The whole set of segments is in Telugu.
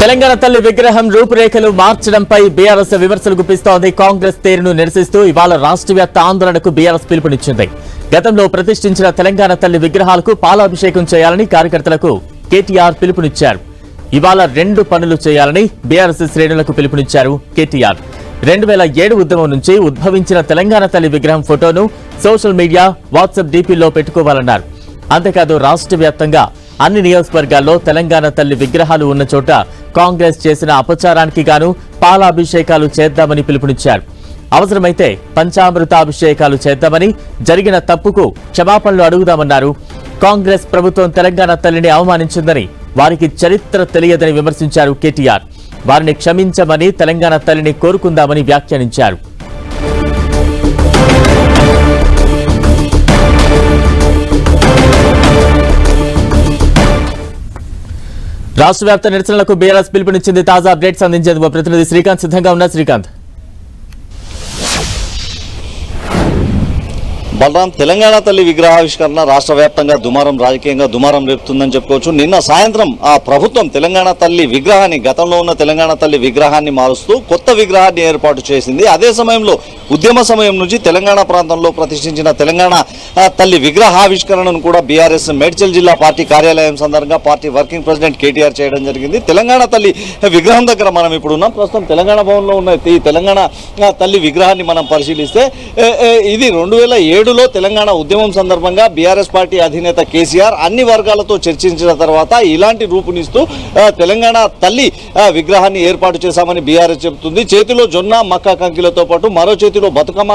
తెలంగాణ తల్లి విగ్రహం రూపురేఖలు మార్చడంపై బీఆర్ఎస్ విమర్శలు గుప్పిస్తోంది. కాంగ్రెస్ తీరును నిరసిస్తూ ఇవాళ రాష్ట్రవ్యాప్త ఆందోళనకు బీఆర్ఎస్ పిలుపునిచ్చింది. గతంలో ప్రతిష్ఠించిన తెలంగాణ తల్లి విగ్రహాలకు పాలాభిషేకం చేయాలని కార్యకర్తలకు కేటీఆర్ పిలుపునిచ్చారు. ఇవాళ 2 పనులు చేయాలని బీఆర్ఎస్ శ్రేణులకు పిలుపునిచ్చారు కేటీఆర్. 2007 ఉద్యమం నుంచి ఉద్భవించిన తెలంగాణ తల్లి విగ్రహం ఫోటోను సోషల్ మీడియా, వాట్సాప్ డీపీల్లో పెట్టుకోవాలన్నారు. అంతేకాదు రాష్ట్ర వ్యాప్తంగా అన్ని నియోజకవర్గాల్లో తెలంగాణ తల్లి విగ్రహాలు ఉన్న చోట కాంగ్రెస్ చేసిన అపచారానికి గాను పాలాభిషేకాలు చేద్దామని పిలుపునిచ్చారు. అవసరమైతే పంచామృతాభిషేకాలు చేద్దామని, జరిగిన తప్పుకు క్షమాపణలు అడుగుదామన్నారు. కాంగ్రెస్ ప్రభుత్వం తెలంగాణ తల్లిని అవమానించిందని, వారికి చరిత్ర తెలియదని విమర్శించారు కేటీఆర్. వారిని క్షమించమని, తెలంగాణ తల్లిని కోరుకుందామని వ్యాఖ్యానించారు. రాష్ట్ర వ్యాప్త నిరసనలకు బీఆర్ఎస్ పిలుపునిచ్చింది. తాజా అప్డేట్స్ అందించేందుకు ప్రతినిధి శ్రీకాంత్ సిద్ధంగా ఉన్నారు. శ్రీకాంత్, బలరాం, తెలంగాణ తల్లి విగ్రహావిష్కరణ రాష్ట్ర వ్యాప్తంగా రాజకీయంగా దుమారం రేపుతుందని చెప్పుకోవచ్చు. నిన్న సాయంత్రం ఆ ప్రభుత్వం తెలంగాణ తల్లి విగ్రహాన్ని, గతంలో ఉన్న తెలంగాణ తల్లి విగ్రహాన్ని మారుస్తూ కొత్త విగ్రహాన్ని ఏర్పాటు చేసింది. అదే సమయంలో ఉద్యమ సమయం నుంచి తెలంగాణ ప్రాంతంలో ప్రతిష్ఠించిన తెలంగాణ తల్లి విగ్రహావిష్కరణను కూడా బీఆర్ఎస్ మేడ్చల్ జిల్లా పార్టీ కార్యాలయం సందర్భంగా పార్టీ వర్కింగ్ ప్రెసిడెంట్ కేటీఆర్ చేయడం జరిగింది. తెలంగాణ తల్లి విగ్రహం దగ్గర మనం ఇప్పుడు ఉన్నాం. ప్రస్తుతం తెలంగాణ భవన్లో ఉన్న ఈ తెలంగాణ తల్లి విగ్రహాన్ని మనం పరిశీలిస్తే ఇది 2007లో తెలంగాణ ఉద్యమం సందర్భంగా బీఆర్ఎస్ పార్టీ అధినేత కేసీఆర్ అన్ని వర్గాలతో చర్చించిన తర్వాత ఇలాంటి రూపునిస్తూ తెలంగాణ తల్లి విగ్రహాన్ని ఏర్పాటు చేశామని బీఆర్ఎస్ చెబుతుంది. చేతిలో జొన్న, మక్క కంకిలతో పాటు మరో చేతిలో బతుకమ్మ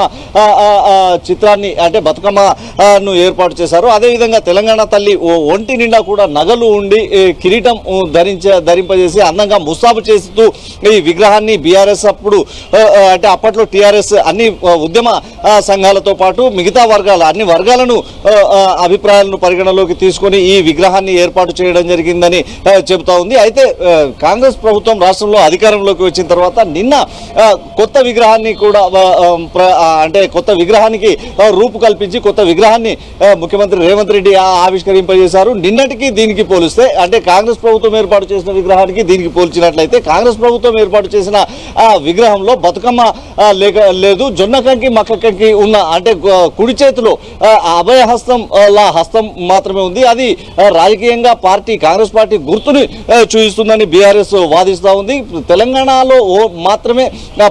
చిత్రాన్ని, అంటే బతుకమ్మను ఏర్పాటు చేశారు. అదేవిధంగా తెలంగాణ తల్లి ఒంటి నిండా కూడా నగలు ఉండి కిరీటం ధరింపజేసి అందంగా ముస్తాబు చేస్తూ ఈ విగ్రహాన్ని బీఆర్ఎస్ అంటే అప్పట్లో టీఆర్ఎస్ అన్ని ఉద్యమ సంఘాలతో పాటు మిగతా అన్ని వర్గాలను అభిప్రాయాలను పరిగణలోకి తీసుకొని ఈ విగ్రహాన్ని ఏర్పాటు చేయడం జరిగిందని చెబుతా ఉంది. అయితే కాంగ్రెస్ ప్రభుత్వం రాష్ట్రంలో అధికారంలోకి వచ్చిన తర్వాత నిన్న కొత్త విగ్రహాన్ని కూడా, అంటే కొత్త విగ్రహానికి రూపు కల్పించి కొత్త విగ్రహాన్ని ముఖ్యమంత్రి రేవంత్ రెడ్డి ఆవిష్కరింపజేశారు. నిన్నటికి దీనికి పోలిస్తే, అంటే కాంగ్రెస్ ప్రభుత్వం ఏర్పాటు చేసిన విగ్రహానికి దీనికి పోల్చినట్లయితే కాంగ్రెస్ ప్రభుత్వం ఏర్పాటు చేసిన ఆ విగ్రహంలో బతుకమ్మ లేదు, జొన్న కంకి, మక్క కంకి ఉన్న, అంటే కుడి చేతిలో అభయహస్తం హస్తం మాత్రమే ఉంది. అది రాజకీయంగా కాంగ్రెస్ పార్టీ గుర్తుని చూపిస్తుందని బీఆర్ఎస్ వాదిస్తూ ఉంది. తెలంగాణలో మాత్రమే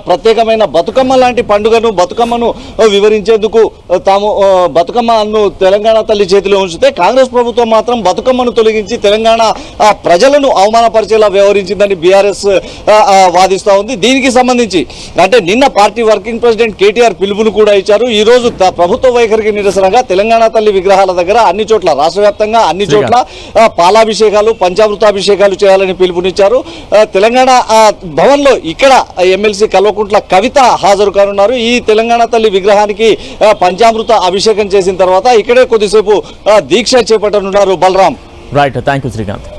ప్రత్యేకమైన బతుకమ్మ లాంటి బతుకమ్మను వివరించేందుకు తాము బతుకమ్మను తెలంగాణ తల్లి చేతిలో ఉంచితే, కాంగ్రెస్ ప్రభుత్వం మాత్రం బతుకమ్మను తొలగించి తెలంగాణ ప్రజలను అవమానపరిచేలా వ్యవహరించిందని బీఆర్ఎస్ వాదిస్తూ ఉంది. దీనికి సంబంధించి అంటే నిన్న పార్టీ వర్కింగ్ ప్రెసిడెంట్ కేటీఆర్ పిలుపును కూడా ఇచ్చారు. ఈ రోజు ప్రభుత్వ వైఖరికి నిరసనగా తెలంగాణ తల్లి విగ్రహాల దగ్గర అన్ని చోట్ల, రాష్ట్ర వ్యాప్తంగా అన్ని చోట్ల పాలాభిషేకాలు, పంచామృతాభిషేకాలు చేయాలని పిలుపునిచ్చారు. తెలంగాణ భవన్లో ఇక్కడ ఎమ్మెల్సీ కల్వకుంట్ల కవిత హాజరు కానున్నారు. ఈ తెలంగాణ తల్లి విగ్రహానికి పంచామృత అభిషేకం చేసిన తర్వాత ఇక్కడే కొద్దిసేపు దీక్ష చేపట్టనున్నారు. Balaram, right, thank you Srikanth.